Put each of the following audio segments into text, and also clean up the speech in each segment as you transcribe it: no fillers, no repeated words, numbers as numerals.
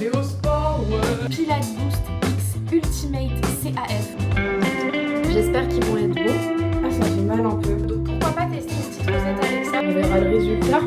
Cardio Power. Pilates Boost X Ultimate CAF. J'espère qu'ils vont être bons. Ah, ça fait mal un peu. Donc pourquoi pas tester une petite recette avec ça. On verra le résultat.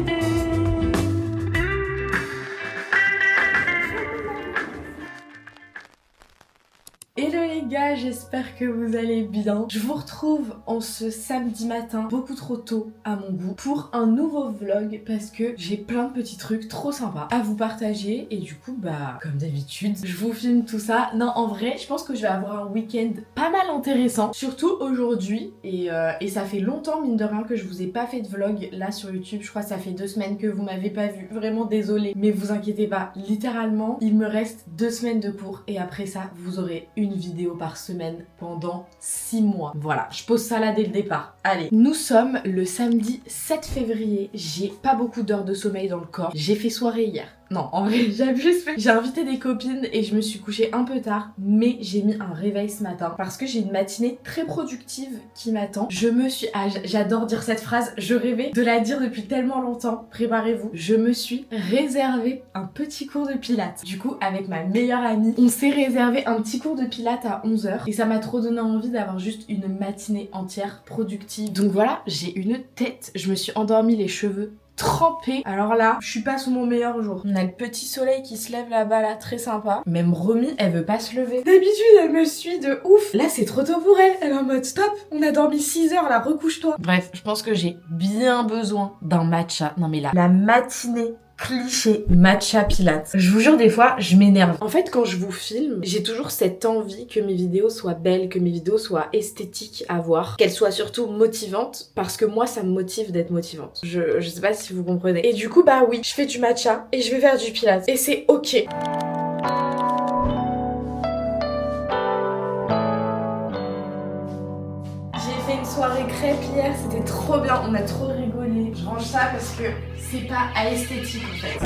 Hello les gars, j'espère que vous allez bien. Je vous retrouve en ce samedi matin, beaucoup trop tôt à mon goût, pour un nouveau vlog parce que j'ai plein de petits trucs trop sympas à vous partager et du coup bah comme d'habitude je vous filme tout ça. Non, en vrai je pense que je vais avoir un week-end pas mal intéressant, surtout aujourd'hui et ça fait longtemps mine de rien que je vous ai pas fait de vlog là sur YouTube. Je crois que ça fait 2 semaines que vous m'avez pas vu, vraiment désolée, mais vous inquiétez pas, littéralement il me reste 2 semaines de cours et après ça vous aurez une vidéo par semaine pendant 6 mois. Voilà, je pose ça là dès le départ. Allez, nous sommes le samedi 7 février. J'ai pas beaucoup d'heures de sommeil dans le corps. J'ai fait soirée hier. Non, en vrai, j'abuse. J'ai invité des copines et je me suis couchée un peu tard, mais j'ai mis un réveil ce matin parce que j'ai une matinée très productive qui m'attend. J'adore dire cette phrase, je rêvais de la dire depuis tellement longtemps. Préparez-vous, je me suis réservé un petit cours de pilates. Du coup, avec ma meilleure amie, on s'est réservé un petit cours de pilates à 11h et ça m'a trop donné envie d'avoir juste une matinée entière productive. Donc voilà, j'ai une tête, je me suis endormie les cheveux trempée. Alors là, je suis pas sous mon meilleur jour. On a le petit soleil qui se lève là-bas, là, très sympa. Même Romy, elle veut pas se lever. D'habitude, elle me suit de ouf. Là, c'est trop tôt pour elle. Elle est en mode stop, on a dormi 6 heures, là, recouche-toi. Bref, je pense que j'ai bien besoin d'un matcha. Non mais là, la matinée cliché matcha pilates. Je vous jure, des fois, je m'énerve. En fait, quand je vous filme, j'ai toujours cette envie que mes vidéos soient belles, que mes vidéos soient esthétiques à voir, qu'elles soient surtout motivantes, parce que moi, ça me motive d'être motivante. Je sais pas si vous comprenez. Et du coup, bah oui, je fais du matcha et je vais faire du pilates. Et c'est ok. Soirée crêpes hier, c'était trop bien, on a trop rigolé. Je range ça parce que c'est pas à esthétique en fait.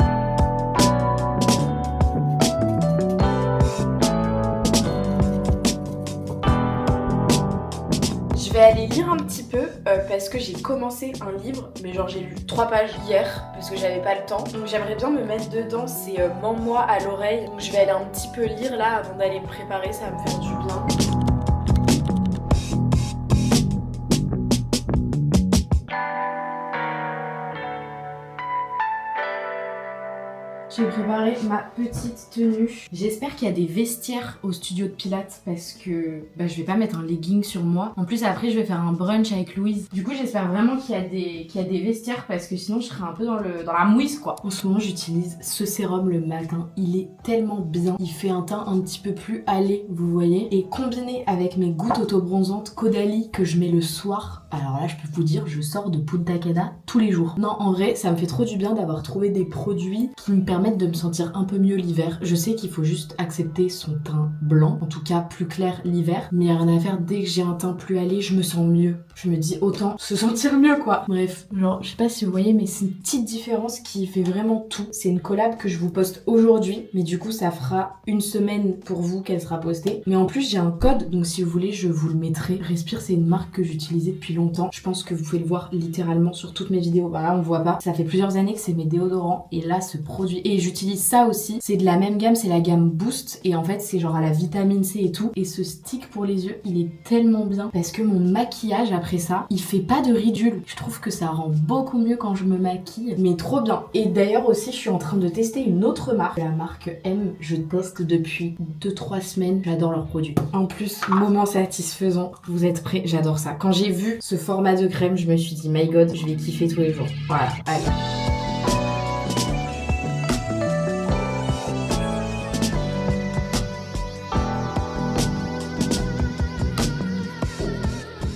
Je vais aller lire un petit peu parce que j'ai commencé un livre, mais genre j'ai lu 3 pages hier parce que j'avais pas le temps. Donc j'aimerais bien me mettre dedans, c'est Mens-moi à l'oreille. Donc je vais aller un petit peu lire là avant d'aller me préparer, ça va me faire du bien. J'ai préparé ma petite tenue. J'espère qu'il y a des vestiaires au studio de pilates parce que je vais pas mettre un legging sur moi. En plus après je vais faire un brunch avec Louise. Du coup j'espère vraiment qu'il y a des vestiaires parce que sinon je serai un peu dans la mouise quoi. En ce moment j'utilise ce sérum le matin. Il est tellement bien. Il fait un teint un petit peu plus hâlé, vous voyez. Et combiné avec mes gouttes auto-bronzantes Caudalie que je mets le soir. Alors là je peux vous dire, je sors de Punta Cana tous les jours. Non en vrai ça me fait trop du bien d'avoir trouvé des produits qui me permettent de me sentir un peu mieux l'hiver. Je sais qu'il faut juste accepter son teint blanc, en tout cas plus clair l'hiver, mais y a rien à faire, dès que j'ai un teint plus hâlé, je me sens mieux. Je me dis autant se sentir mieux quoi. Bref, genre je sais pas si vous voyez mais c'est une petite différence qui fait vraiment tout. C'est une collab que je vous poste aujourd'hui, mais du coup ça fera une semaine pour vous qu'elle sera postée. Mais en plus j'ai un code, donc si vous voulez je vous le mettrai. Respire, c'est une marque que j'utilisais depuis longtemps. Je pense que vous pouvez le voir littéralement sur toutes mes vidéos. Bah là on voit pas. Ça fait plusieurs années que c'est mes déodorants et là ce produit, et j'utilise ça aussi, c'est de la même gamme, c'est la gamme Boost et en fait c'est genre à la vitamine C et tout, et ce stick pour les yeux il est tellement bien parce que mon maquillage après ça il fait pas de ridules. Je trouve que ça rend beaucoup mieux quand je me maquille, mais trop bien. Et d'ailleurs aussi je suis en train de tester une autre marque, la marque M. Je teste depuis 2-3 semaines, j'adore leurs produits. En plus moment satisfaisant, vous êtes prêts, j'adore ça. Quand j'ai vu ce format de crème je me suis dit my god je vais kiffer tous les jours. Voilà, allez.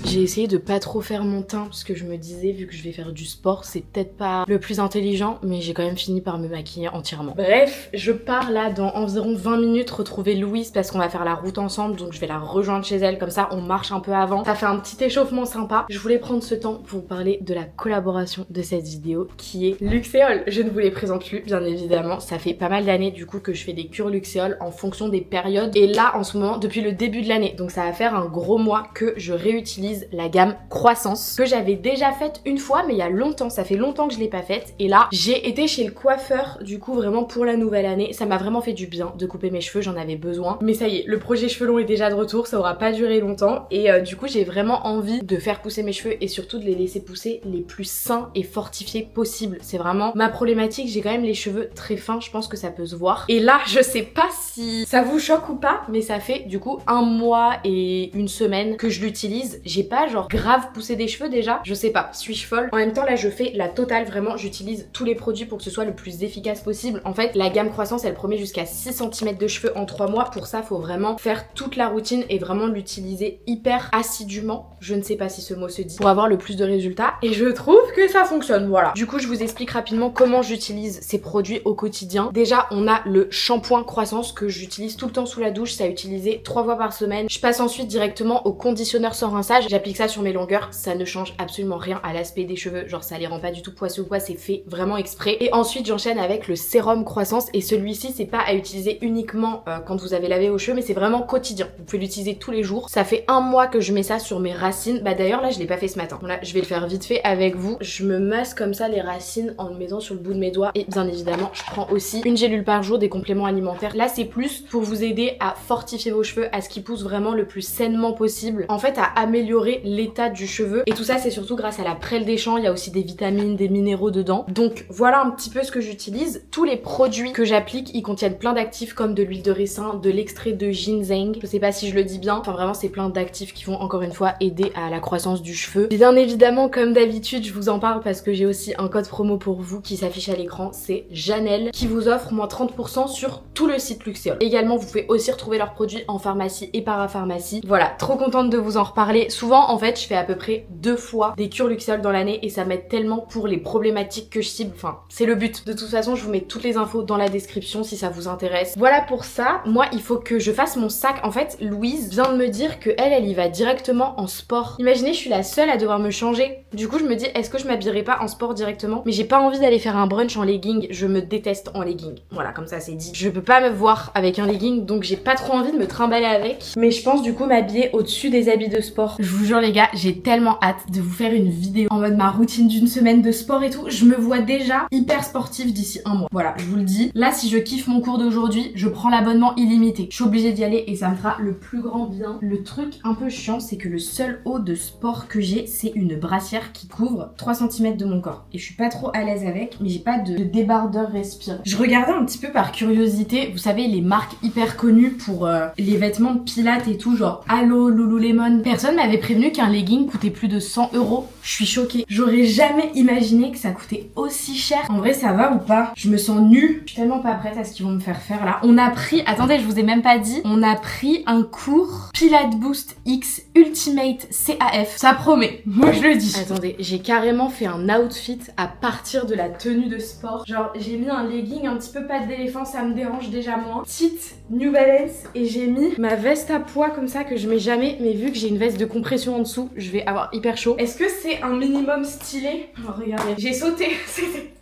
J'ai essayé de pas trop faire mon teint parce que je me disais, vu que je vais faire du sport, c'est peut-être pas le plus intelligent, mais j'ai quand même fini par me maquiller entièrement. Bref, je pars là dans environ 20 minutes retrouver Louise parce qu'on va faire la route ensemble, donc je vais la rejoindre chez elle, comme ça on marche un peu avant. Ça fait un petit échauffement sympa. Je voulais prendre ce temps pour vous parler de la collaboration de cette vidéo qui est Luxéol. Je ne vous les présente plus, bien évidemment. Ça fait pas mal d'années du coup que je fais des cures Luxéol en fonction des périodes. Et là en ce moment, depuis le début de l'année, donc ça va faire un gros mois que je réutilise j'utilise la gamme Croissance que j'avais déjà faite une fois mais il y a longtemps, ça fait longtemps que je l'ai pas faite et là j'ai été chez le coiffeur du coup vraiment pour la nouvelle année, ça m'a vraiment fait du bien de couper mes cheveux, j'en avais besoin mais ça y est, le projet cheveux longs est déjà de retour, ça aura pas duré longtemps et du coup j'ai vraiment envie de faire pousser mes cheveux et surtout de les laisser pousser les plus sains et fortifiés possible. C'est vraiment ma problématique, j'ai quand même les cheveux très fins, je pense que ça peut se voir et là je sais pas si ça vous choque ou pas mais ça fait du coup 1 mois et 1 semaine que je l'utilise, j'ai pas genre grave poussé des cheveux déjà, je sais pas, suis-je folle? En même temps là je fais la totale, vraiment j'utilise tous les produits pour que ce soit le plus efficace possible. En fait la gamme Croissance elle promet jusqu'à 6 cm de cheveux en 3 mois, pour ça faut vraiment faire toute la routine et vraiment l'utiliser hyper assidûment, je ne sais pas si ce mot se dit, pour avoir le plus de résultats et je trouve que ça fonctionne, voilà. Du coup je vous explique rapidement comment j'utilise ces produits au quotidien. Déjà on a le shampoing Croissance que j'utilise tout le temps sous la douche, c'est à utiliser 3 fois par semaine. Je passe ensuite directement au conditionneur sans rinçage, j'applique ça sur mes longueurs, ça ne change absolument rien à l'aspect des cheveux, genre ça les rend pas du tout poisseux ou quoi, c'est fait vraiment exprès. Et ensuite j'enchaîne avec le sérum Croissance et celui-ci c'est pas à utiliser uniquement quand vous avez lavé vos cheveux mais c'est vraiment quotidien, vous pouvez l'utiliser tous les jours. Ça fait 1 mois que je mets ça sur mes racines, bah d'ailleurs là je l'ai pas fait ce matin, là je vais le faire vite fait avec vous. Je me masse comme ça les racines en le mettant sur le bout de mes doigts et bien évidemment je prends aussi une gélule par jour, des compléments alimentaires. Là c'est plus pour vous aider à fortifier vos cheveux, à ce qu'ils poussent vraiment le plus sainement possible, en fait à améliorer l'état du cheveu et tout ça c'est surtout grâce à la prêle des champs, il y a aussi des vitamines, des minéraux dedans. Donc voilà un petit peu ce que j'utilise. Tous les produits que j'applique ils contiennent plein d'actifs comme de l'huile de ricin, de l'extrait de ginseng, je sais pas si je le dis bien, enfin vraiment c'est plein d'actifs qui vont encore une fois aider à la croissance du cheveu. Bien évidemment comme d'habitude je vous en parle parce que j'ai aussi un code promo pour vous qui s'affiche à l'écran, c'est Janelle qui vous offre moins 30% sur tout le site Luxéol. Également vous pouvez aussi retrouver leurs produits en pharmacie et parapharmacie. Voilà, trop contente de vous en reparler. Souvent en fait je fais à peu près 2 fois des cures Luxéol dans l'année et ça m'aide tellement pour les problématiques que je cible, enfin c'est le but. De toute façon je vous mets toutes les infos dans la description si ça vous intéresse. Voilà pour ça, moi il faut que je fasse mon sac. En fait Louise vient de me dire que elle y va directement en sport. Imaginez je suis la seule à devoir me changer. Du coup je me dis est-ce que je m'habillerai pas en sport directement, mais j'ai pas envie d'aller faire un brunch en legging, je me déteste en legging. Voilà comme ça c'est dit. Je peux pas me voir avec un legging donc j'ai pas trop envie de me trimballer avec, mais je pense du coup m'habiller au-dessus des habits de sport. Je vous jure les gars, j'ai tellement hâte de vous faire une vidéo en mode ma routine d'une semaine de sport et tout. Je me vois déjà hyper sportive d'ici 1 mois. Voilà, je vous le dis. Là si je kiffe mon cours d'aujourd'hui, je prends l'abonnement illimité. Je suis obligée d'y aller et ça me fera le plus grand bien. Le truc un peu chiant c'est que le seul haut de sport que j'ai c'est une brassière qui couvre 3 cm de mon corps et je suis pas trop à l'aise avec, mais j'ai pas de débardeur respire. Je regardais un petit peu par curiosité, vous savez les marques hyper connues pour les vêtements de pilates et tout, genre Allo, Lululemon. Personne m'avait prévenu qu'un legging coûtait plus de 100 €. Je suis choquée. J'aurais jamais imaginé que ça coûtait aussi cher. En vrai ça va ou pas? Je me sens nulle. Je suis tellement pas prête à ce qu'ils vont me faire faire là. On a pris, attendez je vous ai même pas dit, on a pris un cours Pilates Boost X Ultimate CAF. Ça promet, moi je le dis. Attendez, j'ai carrément fait un outfit à partir de la tenue de sport. Genre j'ai mis un legging un petit peu patte d'éléphant, ça me dérange déjà moins. Petite New Balance et j'ai mis ma veste à poids comme ça que je mets jamais, mais vu que j'ai une veste de compression en dessous, je vais avoir hyper chaud. Est-ce que c'est un minimum stylé? Oh, regardez, j'ai sauté.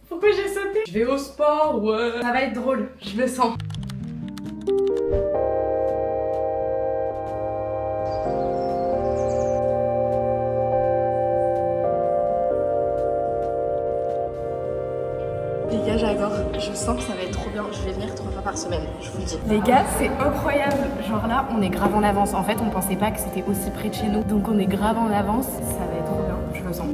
Pourquoi j'ai sauté? Je vais au sport, ouais. Ça va être drôle, je le sens. Les gars, j'adore. Je sens que ça va être trop bien. Je vais venir 3 fois par semaine, je vous le dis. Les gars, c'est incroyable. Genre là, on est grave en avance. En fait, on pensait pas que c'était aussi près de chez nous. Donc on est grave en avance. Ça va être trop bien. Je le sens.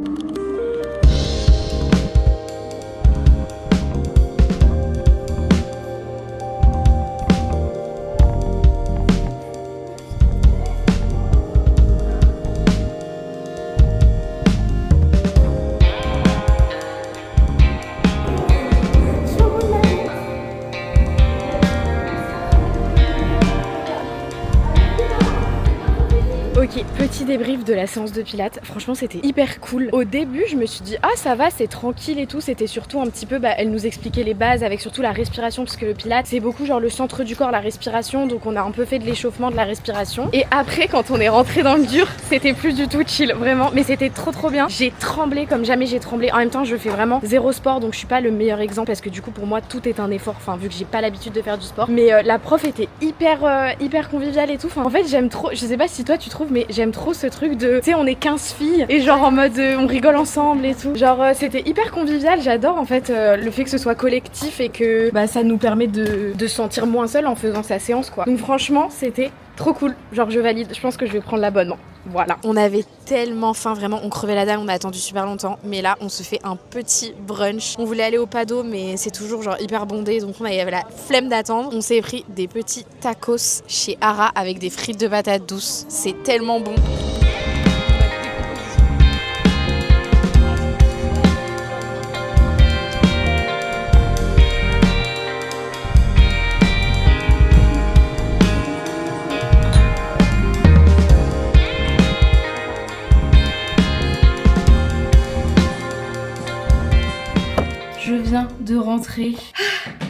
Ok, petit débrief de la séance de pilates. Franchement c'était hyper cool. Au début je me suis dit ah ça va, c'est tranquille et tout. C'était surtout un petit peu, elle nous expliquait les bases avec surtout la respiration, parce que le pilates c'est beaucoup genre le centre du corps, la respiration. Donc on a un peu fait de l'échauffement, de la respiration. Et après quand on est rentré dans le dur, c'était plus du tout chill, vraiment. Mais c'était trop bien. J'ai tremblé comme jamais j'ai tremblé. En même temps je fais vraiment zéro sport, donc je suis pas le meilleur exemple parce que du coup pour moi tout est un effort. Enfin vu que j'ai pas l'habitude de faire du sport. Mais la prof était hyper conviviale et tout. Enfin, en fait j'aime trop, je sais pas si toi tu trouves, mais j'aime trop ce truc de, tu sais, on est 15 filles et genre en mode on rigole ensemble et tout. Genre c'était hyper convivial, j'adore en fait le fait que ce soit collectif et que bah, ça nous permet de se sentir moins seul en faisant sa séance quoi. Donc franchement c'était trop cool, genre je valide, je pense que je vais prendre l'abonnement. Voilà. On avait tellement faim, vraiment, on crevait la dalle, on a attendu super longtemps. Mais là, on se fait un petit brunch. On voulait aller au Pado, mais c'est toujours genre hyper bondé, donc on avait la flemme d'attendre. On s'est pris des petits tacos chez Ara avec des frites de patates douces. C'est tellement bon. Je viens de rentrer.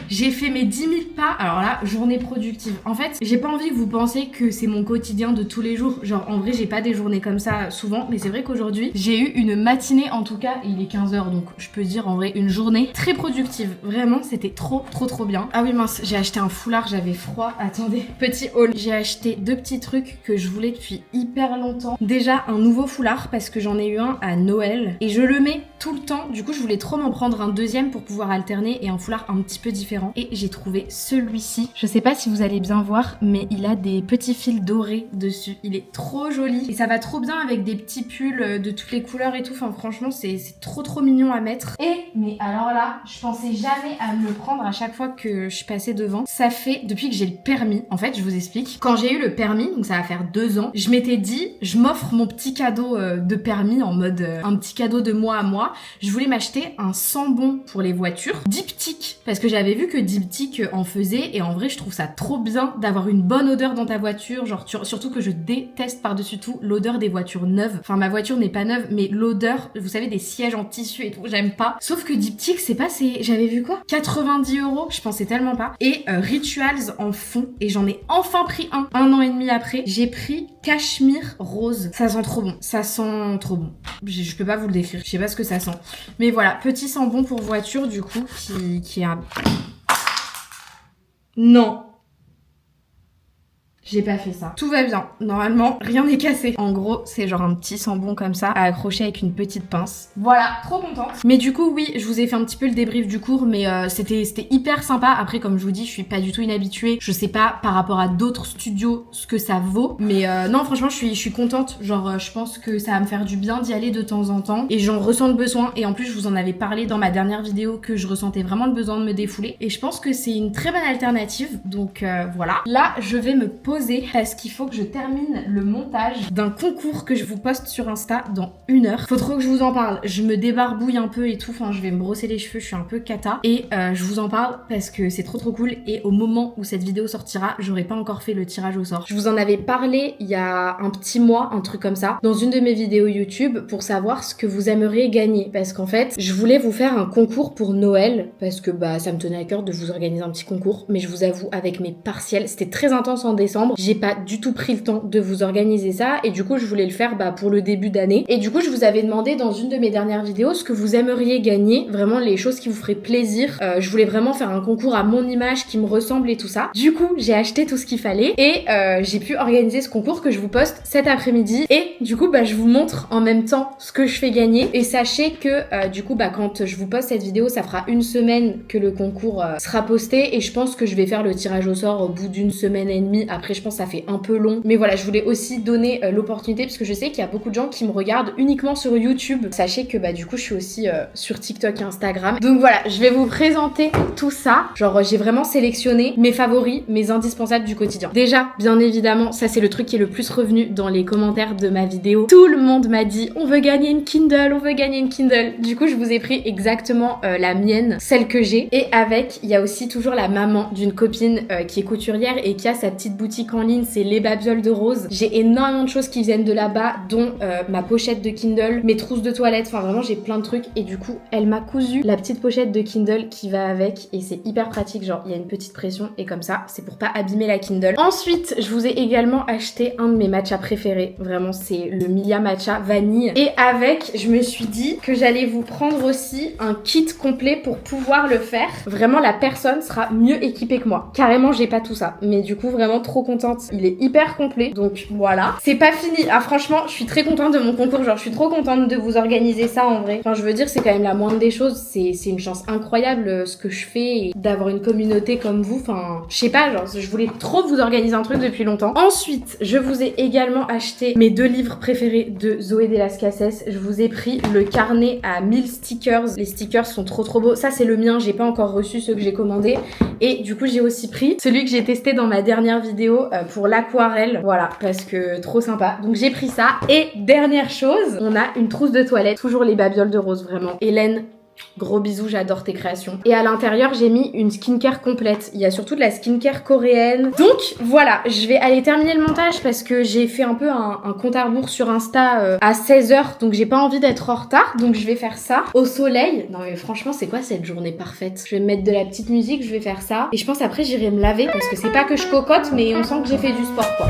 J'ai fait mes 10 000 pas. Alors là, journée productive. En fait, j'ai pas envie que vous pensiez que c'est mon quotidien de tous les jours. Genre, en vrai, j'ai pas des journées comme ça souvent. Mais c'est vrai qu'aujourd'hui, j'ai eu une matinée, en tout cas, il est 15h. Donc, je peux dire en vrai, une journée très productive. Vraiment, c'était trop bien. Ah oui, mince, j'ai acheté un foulard, j'avais froid. Attendez, petit haul. J'ai acheté 2 petits trucs que je voulais depuis hyper longtemps. Déjà, un nouveau foulard parce que j'en ai eu un à Noël. Et je le mets tout le temps. Du coup, je voulais trop m'en prendre un deuxième pour pouvoir alterner et un foulard un petit peu différent. Et j'ai trouvé celui-ci. Je sais pas si vous allez bien voir, mais il a des petits fils dorés dessus. Il est trop joli et ça va trop bien avec des petits pulls de toutes les couleurs et tout. Enfin, franchement, c'est trop mignon à mettre. Mais alors là, je pensais jamais à me le prendre à chaque fois que je passais devant. Ça fait depuis que j'ai le permis. En fait, je vous explique. Quand j'ai eu le permis, donc ça va faire 2 ans, je m'étais dit, je m'offre mon petit cadeau de permis en mode un petit cadeau de moi à moi. Je voulais m'acheter un sambon pour les voitures, Diptyque, parce que j'avais vu que Diptyque en faisait et en vrai je trouve ça trop bien d'avoir une bonne odeur dans ta voiture, genre surtout que je déteste par-dessus tout l'odeur des voitures neuves. Enfin ma voiture n'est pas neuve mais l'odeur, vous savez, des sièges en tissu et tout, j'aime pas. Sauf que Diptyque c'est pas, j'avais vu quoi, 90 €, je pensais tellement pas. Et Rituals en fond et j'en ai enfin pris un an et demi après. J'ai pris Cachemire rose, ça sent trop bon, ça sent trop bon. Je peux pas vous le décrire, je sais pas ce que ça sent. Mais voilà, petit sambon pour voiture du coup qui a... Non. J'ai pas fait ça. Tout va bien. Normalement, rien n'est cassé. En gros, c'est genre un petit sambon comme ça à accrocher avec une petite pince. Voilà, trop contente. Mais du coup, oui, je vous ai fait un petit peu le débrief du cours, mais c'était hyper sympa. Après, comme je vous dis, je suis pas du tout inhabituée. Je sais pas par rapport à d'autres studios ce que ça vaut. Mais non, franchement, je suis contente. Genre, je pense que ça va me faire du bien d'y aller de temps en temps. Et j'en ressens le besoin. Et en plus, je vous en avais parlé dans ma dernière vidéo que je ressentais vraiment le besoin de me défouler. Et je pense que c'est une très bonne alternative. Donc voilà. Là, je vais me poser parce qu'il faut que je termine le montage d'un concours que je vous poste sur Insta dans 1 heure. Faut trop que je vous en parle. Je me débarbouille un peu et tout. Enfin, je vais me brosser les cheveux. Je suis un peu cata. Et je vous en parle parce que c'est trop cool. Et au moment où cette vidéo sortira, j'aurai pas encore fait le tirage au sort. Je vous en avais parlé il y a un petit mois, un truc comme ça, dans une de mes vidéos YouTube pour savoir ce que vous aimeriez gagner. Parce qu'en fait, je voulais vous faire un concours pour Noël parce que bah ça me tenait à cœur de vous organiser un petit concours. Mais je vous avoue, avec mes partiels, c'était très intense en décembre. J'ai pas du tout pris le temps de vous organiser ça et du coup je voulais le faire pour le début d'année. Et du coup je vous avais demandé dans une de mes dernières vidéos ce que vous aimeriez gagner, vraiment les choses qui vous feraient plaisir. Je voulais vraiment faire un concours à mon image qui me ressemble et tout ça. Du coup j'ai acheté tout ce qu'il fallait et j'ai pu organiser ce concours que je vous poste cet après-midi. Et du coup je vous montre en même temps ce que je fais gagner. Et sachez que du coup quand je vous poste cette vidéo, ça fera 1 semaine que le concours sera posté et je pense que je vais faire le tirage au sort au bout d'1 semaine et demie. Après je pense que ça fait un peu long, mais voilà, je voulais aussi donner l'opportunité parce que je sais qu'il y a beaucoup de gens qui me regardent uniquement sur YouTube. Sachez que du coup je suis aussi sur TikTok et Instagram. Donc voilà, je vais vous présenter tout ça. Genre j'ai vraiment sélectionné mes favoris, mes indispensables du quotidien. Déjà, bien évidemment, ça c'est le truc qui est le plus revenu dans les commentaires de ma vidéo. Tout le monde m'a dit on veut gagner une Kindle, on veut gagner une Kindle. Du coup je vous ai pris exactement la mienne, celle que j'ai. Et avec, il y a aussi toujours la maman d'une copine qui est couturière et qui a sa petite boutique en ligne, c'est Les Babioles de Rose. J'ai énormément de choses qui viennent de là-bas, dont ma pochette de Kindle, mes trousses de toilette, enfin vraiment j'ai plein de trucs. Et du coup elle m'a cousu la petite pochette de Kindle qui va avec et c'est hyper pratique, genre il y a une petite pression et comme ça c'est pour pas abîmer la Kindle. Ensuite je vous ai également acheté un de mes matchas préférés, vraiment c'est le Milia Matcha Vanille. Et avec, je me suis dit que j'allais vous prendre aussi un kit complet pour pouvoir le faire. Vraiment la personne sera mieux équipée que moi. Carrément j'ai pas tout ça, mais du coup vraiment trop contente. Il est hyper complet, donc voilà. C'est pas fini. Ah franchement, je suis très contente de mon concours. Genre, je suis trop contente de vous organiser ça en vrai. Enfin, je veux dire, c'est quand même la moindre des choses. C'est une chance incroyable ce que je fais et d'avoir une communauté comme vous. Enfin, je sais pas, genre, je voulais trop vous organiser un truc depuis longtemps. Ensuite, je vous ai également acheté mes 2 livres préférés de Zoé de Las Cases. Je vous ai pris le carnet à 1000 stickers. Les stickers sont trop beaux. Ça, c'est le mien. J'ai pas encore reçu ceux que j'ai commandés. Et du coup, j'ai aussi pris celui que j'ai testé dans ma dernière vidéo pour l'aquarelle. Voilà, parce que trop sympa. Donc, j'ai pris ça. Et dernière chose, on a une trousse de toilette. Toujours les babioles de rose, vraiment. Hélène, gros bisous, j'adore tes créations. Et à l'intérieur, j'ai mis une skincare complète. Il y a surtout de la skincare coréenne. Donc voilà, je vais aller terminer le montage parce que j'ai fait un peu un compte à rebours sur Insta à 16h. Donc j'ai pas envie d'être en retard. Donc je vais faire ça au soleil. Non mais franchement, c'est quoi cette journée parfaite? Je vais me mettre de la petite musique, je vais faire ça. Et je pense après j'irai me laver parce que c'est pas que je cocotte, mais on sent que j'ai fait du sport quoi.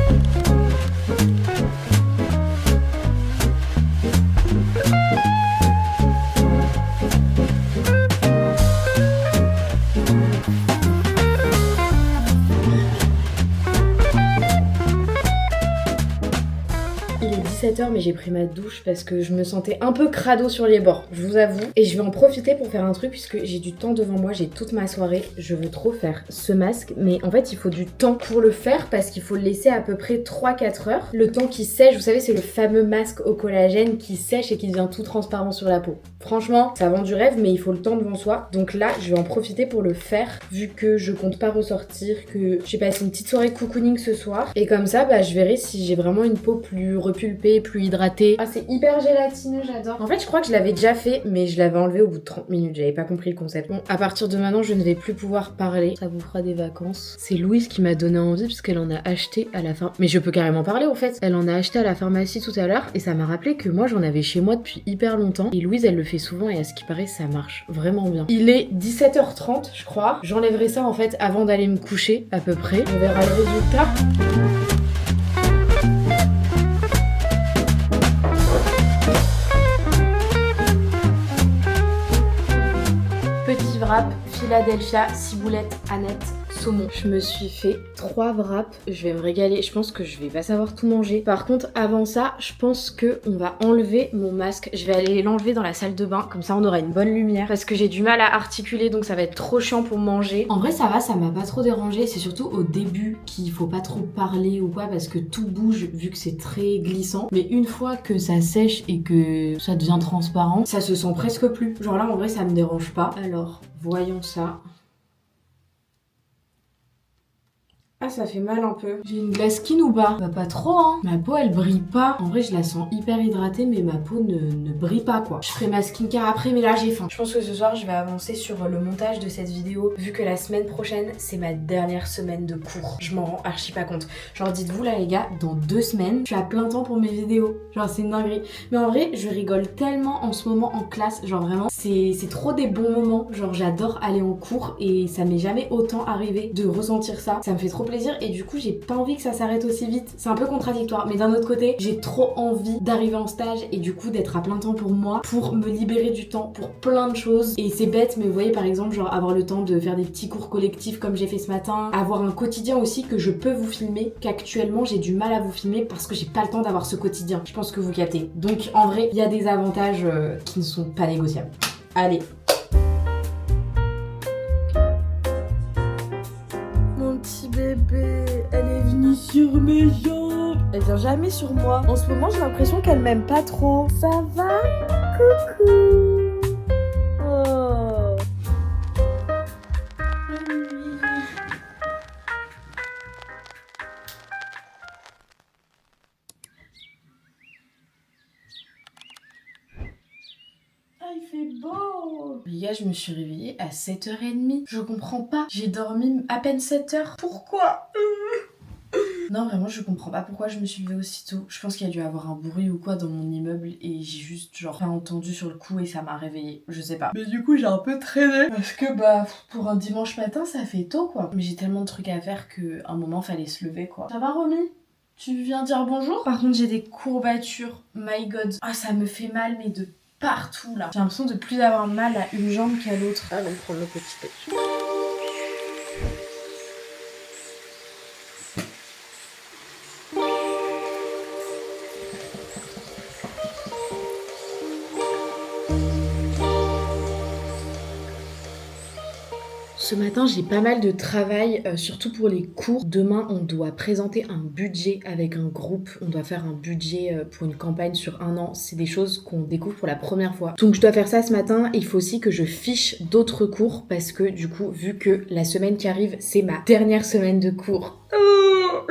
Il est 17h mais j'ai pris ma douche parce que je me sentais un peu crado sur les bords, je vous avoue. Et je vais en profiter pour faire un truc puisque j'ai du temps devant moi, j'ai toute ma soirée. Je veux trop faire ce masque, mais en fait il faut du temps pour le faire parce qu'il faut le laisser à peu près 3-4 heures. Le temps qui sèche, vous savez c'est le fameux masque au collagène qui sèche et qui devient tout transparent sur la peau. Franchement, ça vend du rêve mais il faut le temps devant soi. Donc là, je vais en profiter pour le faire vu que je compte pas ressortir, que j'ai passé une petite soirée cocooning ce soir. Et comme ça, bah je verrai si j'ai vraiment une peau plus repulpée, plus hydratée. Ah, c'est hyper gélatineux, j'adore. En fait, je crois que je l'avais déjà fait, mais je l'avais enlevé au bout de 30 minutes. J'avais pas compris le concept. Bon, à partir de maintenant, je ne vais plus pouvoir parler. Ça vous fera des vacances. C'est Louise qui m'a donné envie puisqu'elle en a acheté à la fin. Mais je peux carrément parler en fait. Elle en a acheté à la pharmacie tout à l'heure et ça m'a rappelé que moi, j'en avais chez moi depuis hyper longtemps. Et Louise, elle le fait souvent et à ce qui paraît, ça marche vraiment bien. Il est 17h30, je crois. J'enlèverai ça en fait avant d'aller me coucher, à peu près. On verra le résultat. Petit wrap, Philadelphia, ciboulette, Annette, saumon. Je me suis fait 3 wraps, je vais me régaler. Je pense que je vais pas savoir tout manger. Par contre, avant ça, je pense que on va enlever mon masque. Je vais aller l'enlever dans la salle de bain, comme ça on aura une bonne lumière. Parce que j'ai du mal à articuler, donc ça va être trop chiant pour manger. En vrai, ça va, ça m'a pas trop dérangé. C'est surtout au début qu'il faut pas trop parler ou quoi, parce que tout bouge vu que c'est très glissant. Mais une fois que ça sèche et que ça devient transparent, ça se sent presque plus. Genre là, en vrai, ça me dérange pas. Alors, voyons ça. Ah, ça fait mal un peu. J'ai une glace skin ou pas? Bah pas trop hein. Ma peau elle brille pas. En vrai je la sens hyper hydratée mais ma peau ne brille pas quoi. Je ferai ma skincare après mais là j'ai faim. Je pense que ce soir je vais avancer sur le montage de cette vidéo vu que la semaine prochaine c'est ma dernière semaine de cours. Je m'en rends archi pas compte. Genre dites-vous là les gars, dans 2 semaines je suis à plein temps pour mes vidéos. Genre c'est une dinguerie. Mais en vrai je rigole tellement en ce moment en classe. Genre vraiment c'est trop des bons moments. Genre j'adore aller en cours et ça m'est jamais autant arrivé de ressentir ça. Ça me fait trop plaisir et du coup j'ai pas envie que ça s'arrête aussi vite. C'est un peu contradictoire mais d'un autre côté j'ai trop envie d'arriver en stage et du coup d'être à plein temps pour moi, pour me libérer du temps pour plein de choses. Et c'est bête mais vous voyez par exemple genre avoir le temps de faire des petits cours collectifs comme j'ai fait ce matin, avoir un quotidien aussi que je peux vous filmer, qu'actuellement j'ai du mal à vous filmer parce que j'ai pas le temps d'avoir ce quotidien. Je pense que vous captez. Donc en vrai il y a des avantages qui ne sont pas négociables. Allez. Bébé, elle est venue sur mes jambes. Elle vient jamais sur moi. En ce moment, j'ai l'impression qu'elle m'aime pas trop. Ça va? Coucou. Oh. Ah, il fait beau. Les gars, je me suis réveillée à 7h30. Je comprends pas. J'ai dormi à peine 7 heures. Pourquoi? Non, vraiment, je comprends pas pourquoi je me suis levée aussitôt. Je pense qu'il y a dû avoir un bruit ou quoi dans mon immeuble et j'ai juste genre pas entendu sur le coup et ça m'a réveillée. Je sais pas. Mais du coup, j'ai un peu traîné parce que bah pour un dimanche matin, ça fait tôt quoi. Mais j'ai tellement de trucs à faire qu'à un moment, fallait se lever quoi. Ça va, Romy? Tu viens dire bonjour? Par contre, j'ai des courbatures. My god. Ah, ça me fait mal, mais de partout là. J'ai l'impression de plus avoir mal à une jambe qu'à l'autre. Allons prendre le petit déj. Ce matin, j'ai pas mal de travail, surtout pour les cours. Demain, on doit présenter un budget avec un groupe. On doit faire un budget pour une campagne sur 1 an. C'est des choses qu'on découvre pour la première fois. Donc je dois faire ça ce matin. Il faut aussi que je fiche d'autres cours parce que du coup, vu que la semaine qui arrive, c'est ma dernière semaine de cours.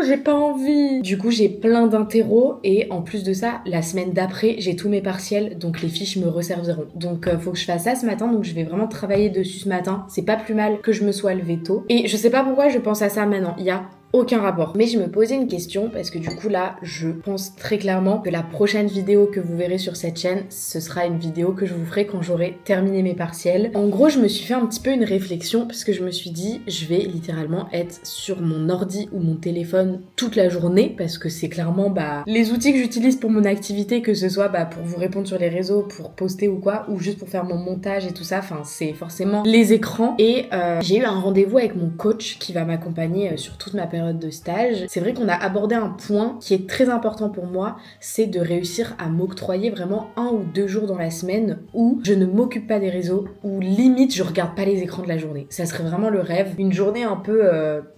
J'ai pas envie. Du coup, j'ai plein d'interros et en plus de ça, la semaine d'après, j'ai tous mes partiels, donc les fiches me resserviront. Donc faut que je fasse ça ce matin, donc je vais vraiment travailler dessus ce matin. C'est pas plus mal que je me sois levée tôt. Et je sais pas pourquoi je pense à ça maintenant. Il y a aucun rapport. Mais je me posais une question parce que du coup là, je pense très clairement que la prochaine vidéo que vous verrez sur cette chaîne, ce sera une vidéo que je vous ferai quand j'aurai terminé mes partiels. En gros, je me suis fait un petit peu une réflexion parce que je me suis dit, je vais littéralement être sur mon ordi ou mon téléphone toute la journée parce que c'est clairement les outils que j'utilise pour mon activité, que ce soit pour vous répondre sur les réseaux, pour poster ou quoi, ou juste pour faire mon montage et tout ça. Enfin, c'est forcément les écrans. Et j'ai eu un rendez-vous avec mon coach qui va m'accompagner sur toute ma période de stage. C'est vrai qu'on a abordé un point qui est très important pour moi, c'est de réussir à m'octroyer vraiment 1 ou 2 jours dans la semaine où je ne m'occupe pas des réseaux, où limite je regarde pas les écrans de la journée. Ça serait vraiment le rêve. Une journée un peu,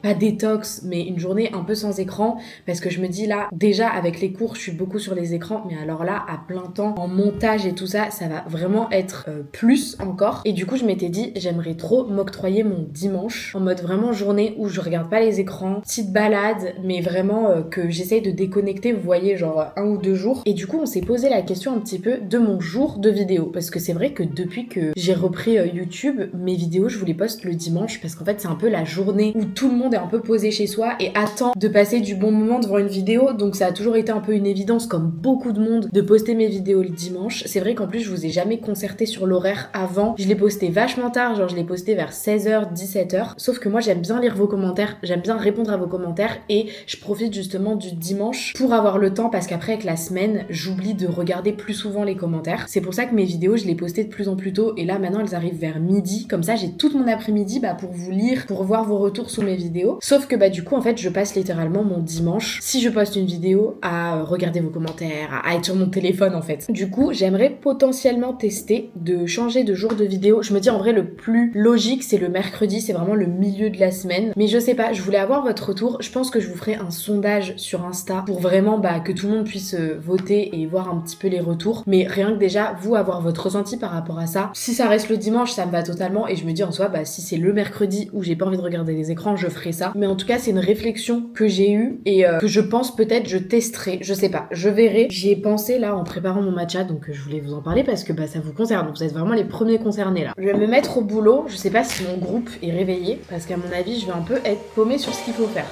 pas détox, mais une journée un peu sans écran, parce que je me dis là, déjà avec les cours, je suis beaucoup sur les écrans, mais alors là, à plein temps, en montage et tout ça, ça va vraiment être plus encore. Et du coup, je m'étais dit, j'aimerais trop m'octroyer mon dimanche, en mode vraiment journée où je regarde pas les écrans, petite balade, mais vraiment que j'essaye de déconnecter, vous voyez, genre 1 ou 2 jours. Et du coup, on s'est posé la question un petit peu de mon jour de vidéo, parce que c'est vrai que depuis que j'ai repris YouTube, mes vidéos, je vous les poste le dimanche, parce qu'en fait, c'est un peu la journée où tout le monde est un peu posé chez soi et attend de passer du bon moment devant une vidéo, donc ça a toujours été un peu une évidence, comme beaucoup de monde, de poster mes vidéos le dimanche. C'est vrai qu'en plus, je vous ai jamais concerté sur l'horaire avant, je l'ai posté vachement tard, genre je l'ai posté vers 16h, 17h, sauf que moi, j'aime bien lire vos commentaires, j'aime bien répondre à vos commentaires et je profite justement du dimanche pour avoir le temps, parce qu'après avec la semaine j'oublie de regarder plus souvent les commentaires. C'est pour ça que mes vidéos je les postais de plus en plus tôt et là maintenant elles arrivent vers midi, comme ça j'ai toute mon après-midi pour vous lire, pour voir vos retours sous mes vidéos. Sauf que du coup en fait je passe littéralement mon dimanche, si je poste une vidéo, à regarder vos commentaires, à être sur mon téléphone en fait. Du coup j'aimerais potentiellement tester de changer de jour de vidéo. Je me dis en vrai le plus logique c'est le mercredi, c'est vraiment le milieu de la semaine, mais je sais pas, je voulais avoir votre retour. Je pense que je vous ferai un sondage sur Insta pour vraiment que tout le monde puisse voter et voir un petit peu les retours, mais rien que déjà vous avoir votre ressenti par rapport à ça. Si ça reste le dimanche, ça me va totalement, et je me dis en soi si c'est le mercredi où j'ai pas envie de regarder les écrans, je ferai ça. Mais en tout cas c'est une réflexion que j'ai eue et que je pense peut-être je testerai, je sais pas, je verrai. J'y ai pensé là en préparant mon matcha, donc je voulais vous en parler parce que ça vous concerne, vous êtes vraiment les premiers concernés là. Je vais me mettre au boulot, je sais pas si mon groupe est réveillé parce qu'à mon avis je vais un peu être paumée sur ce qu'il faut faire.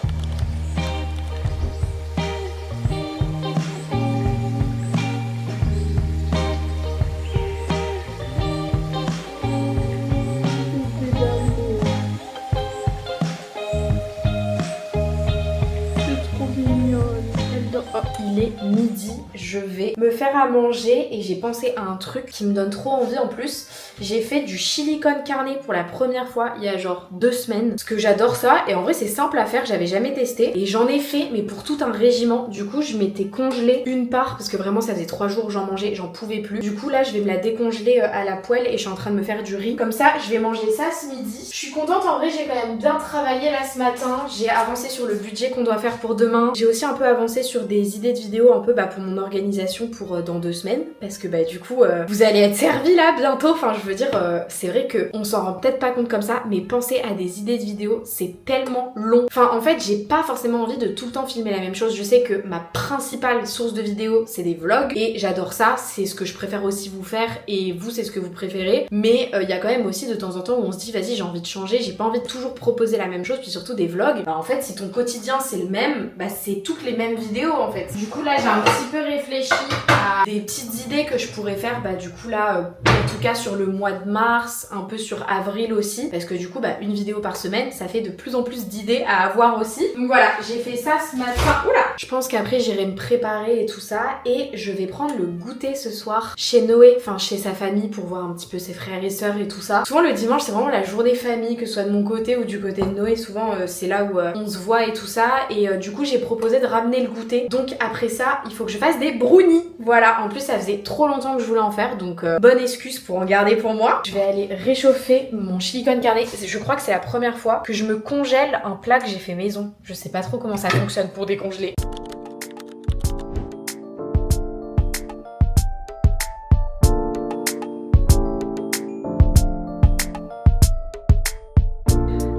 Il est midi, je vais me faire à manger et j'ai pensé à un truc qui me donne trop envie en plus. J'ai fait du chili con carne pour la première fois il y a genre 2 semaines, parce que j'adore ça et en vrai c'est simple à faire, j'avais jamais testé et j'en ai fait mais pour tout un régiment. Du coup je m'étais congelé une part parce que vraiment ça faisait 3 jours que j'en mangeais, j'en pouvais plus. Du coup là je vais me la décongeler à la poêle et je suis en train de me faire du riz. Comme ça je vais manger ça ce midi. Je suis contente, en vrai j'ai quand même bien travaillé là ce matin. J'ai avancé sur le budget qu'on doit faire pour demain. J'ai aussi un peu avancé sur des idées de vidéos un peu pour mon organisation pour dans 2 semaines, parce que du coup vous allez être servis là bientôt. Enfin je veux dire c'est vrai que on s'en rend peut-être pas compte comme ça, mais penser à des idées de vidéos c'est tellement long. Enfin en fait j'ai pas forcément envie de tout le temps filmer la même chose. Je sais que ma principale source de vidéos c'est des vlogs et j'adore ça, c'est ce que je préfère aussi vous faire et vous c'est ce que vous préférez, mais il y a quand même aussi de temps en temps où on se dit vas-y j'ai envie de changer, j'ai pas envie de toujours proposer la même chose, puis surtout des vlogs. En fait si ton quotidien c'est le même, c'est toutes les mêmes vidéos en fait. Du coup là j'ai un petit peu réfléchi à des petites idées que je pourrais faire du coup là en tout cas sur le mois de mars, un peu sur avril aussi, parce que du coup une vidéo par semaine ça fait de plus en plus d'idées à avoir aussi. Donc voilà, j'ai fait ça ce matin. Oula, je pense qu'après j'irai me préparer et tout ça, et je vais prendre le goûter ce soir chez Noé, enfin chez sa famille, pour voir un petit peu ses frères et sœurs et tout ça. Souvent le dimanche c'est vraiment la journée famille, que ce soit de mon côté ou du côté de Noé, souvent c'est là où on se voit et tout ça, et du coup j'ai proposé de ramener le goûter. Donc après ça il faut que je fasse des brownies Voilà, en plus ça faisait trop longtemps que je voulais en faire, donc bonne excuse pour en garder pour moi. Je vais aller réchauffer mon chili con carne. Je crois que c'est la première fois que je me congèle un plat que j'ai fait maison. Je sais pas trop comment ça fonctionne pour décongeler.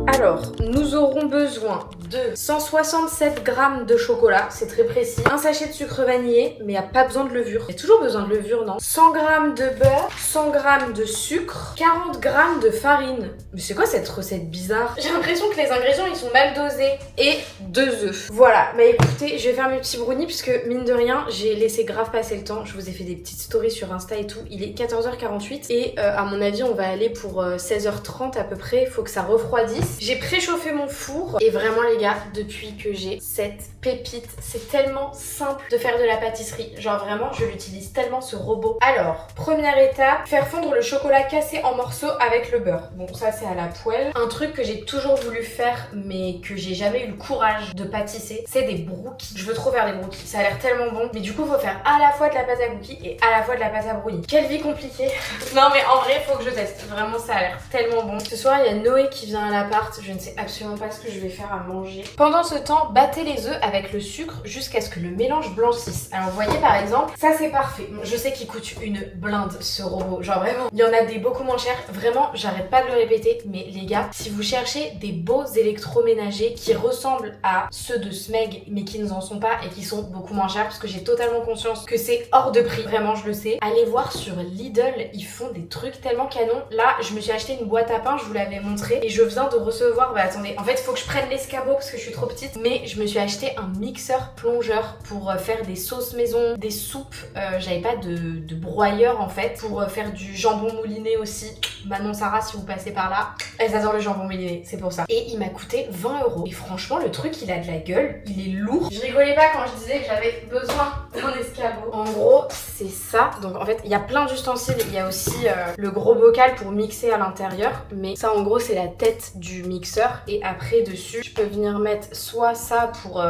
Alors, nous aurons besoin de 167 g de chocolat, c'est très précis. Un sachet de sucre vanillé, mais il n'y a pas besoin de levure. Il y a toujours besoin de levure, non? 100 g de beurre, 100 g de sucre, 40 g de farine. Mais c'est quoi cette recette bizarre? J'ai l'impression que les ingrédients ils sont mal dosés. Et 2 œufs. Voilà, bah écoutez, je vais faire mes petits brownies puisque mine de rien, j'ai laissé grave passer le temps. Je vous ai fait des petites stories sur Insta et tout. Il est 14h48 et à mon avis, on va aller pour 16h30 à peu près. Il faut que ça refroidisse. J'ai préchauffé mon four et vraiment les gars, depuis que j'ai cette pépite, c'est tellement simple de faire de la pâtisserie. Genre vraiment, je l'utilise tellement ce robot. Alors, première étape, faire fondre le chocolat cassé en morceaux avec le beurre. Bon, ça c'est à la poêle. Un truc que j'ai toujours voulu faire mais que j'ai jamais eu le courage de pâtisser, c'est des brookies. Je veux trop faire des brookies, ça a l'air tellement bon. Mais du coup, faut faire à la fois de la pâte à cookies et à la fois de la pâte à brownie. Quelle vie compliquée. Non mais en vrai, faut que je teste. Vraiment, ça a l'air tellement bon. Ce soir, il y a Noé qui vient à l'appart. Je ne sais absolument pas ce que je vais faire à manger. Pendant ce temps, battez les œufs avec le sucre jusqu'à ce que le mélange blanchisse. Alors vous voyez par exemple, ça c'est parfait. Bon, je sais qu'il coûte une blinde ce robot, genre vraiment. Il y en a des beaucoup moins chers, vraiment j'arrête pas de le répéter. Mais les gars, si vous cherchez des beaux électroménagers qui ressemblent à ceux de Smeg mais qui ne en sont pas et qui sont beaucoup moins chers, parce que j'ai totalement conscience que c'est hors de prix, vraiment je le sais. Allez voir sur Lidl, ils font des trucs tellement canons. Là je me suis acheté une boîte à pain, je vous l'avais montré, et je viens de recevoir, bah attendez, en fait il faut que je prenne l'escabeau parce que je suis trop petite, mais je me suis acheté un mixeur plongeur pour faire des sauces maison, des soupes. J'avais pas de broyeur en fait, pour faire du jambon mouliné aussi. Manon Sarah, si vous passez par là, elles adorent le jambon mouliné, c'est pour ça. Et il m'a coûté 20 €. Et franchement, le truc il a de la gueule, il est lourd. Je rigolais pas quand je disais que j'avais besoin d'un escabeau. En gros, c'est ça. Donc en fait, il y a plein d'ustensiles. Il y a aussi le gros bocal pour mixer à l'intérieur. Mais ça, en gros, c'est la tête du mixeur. Et après, dessus, je peux venir mettre soit ça pour...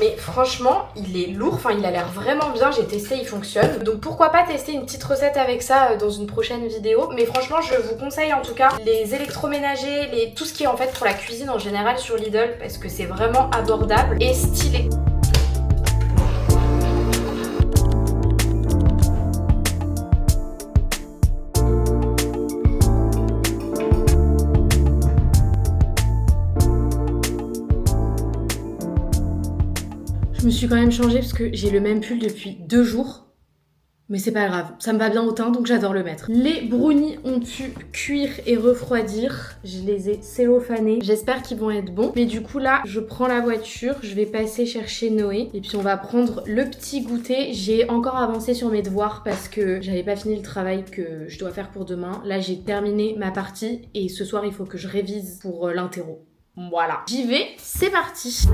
Mais franchement, il est lourd. Enfin, il a l'air vraiment bien. J'ai testé, il fonctionne. Donc pourquoi pas tester une petite recette avec ça dans une prochaine vidéo. Mais franchement, je vous conseille en tout cas les électroménagers, tout ce qui est en fait pour la cuisine en général sur Lidl, parce que c'est vraiment abordable et stylé. Je me suis quand même changée parce que j'ai le même pull depuis 2 jours. Mais c'est pas grave, ça me va bien au teint donc j'adore le mettre. Les brownies ont pu cuire et refroidir. Je les ai cellophanés. J'espère qu'ils vont être bons. Mais du coup là, je prends la voiture, je vais passer chercher Noé. Et puis on va prendre le petit goûter. J'ai encore avancé sur mes devoirs parce que j'avais pas fini le travail que je dois faire pour demain. Là j'ai terminé ma partie et ce soir il faut que je révise pour l'interro. Voilà. J'y vais, c'est parti.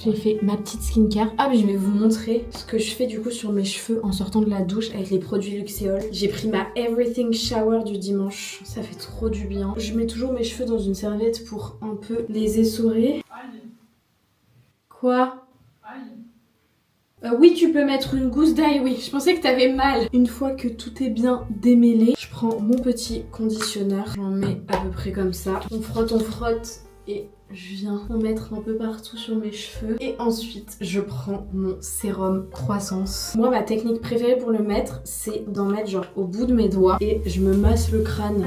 J'ai fait ma petite skincare. Ah mais je vais vous montrer ce que je fais du coup sur mes cheveux en sortant de la douche avec les produits Luxéol. J'ai pris ma Everything Shower du dimanche. Ça fait trop du bien. Je mets toujours mes cheveux dans une serviette pour un peu les essorer. Aïe. Quoi? Aïe. Oui, tu peux mettre une gousse d'ail, oui. Je pensais que t'avais mal. Une fois que tout est bien démêlé, je prends mon petit conditionneur. J'en mets à peu près comme ça. On frotte et je viens en mettre un peu partout sur mes cheveux. Et ensuite, je prends mon sérum croissance. Moi, ma technique préférée pour le mettre, c'est d'en mettre genre au bout de mes doigts. Et je me masse le crâne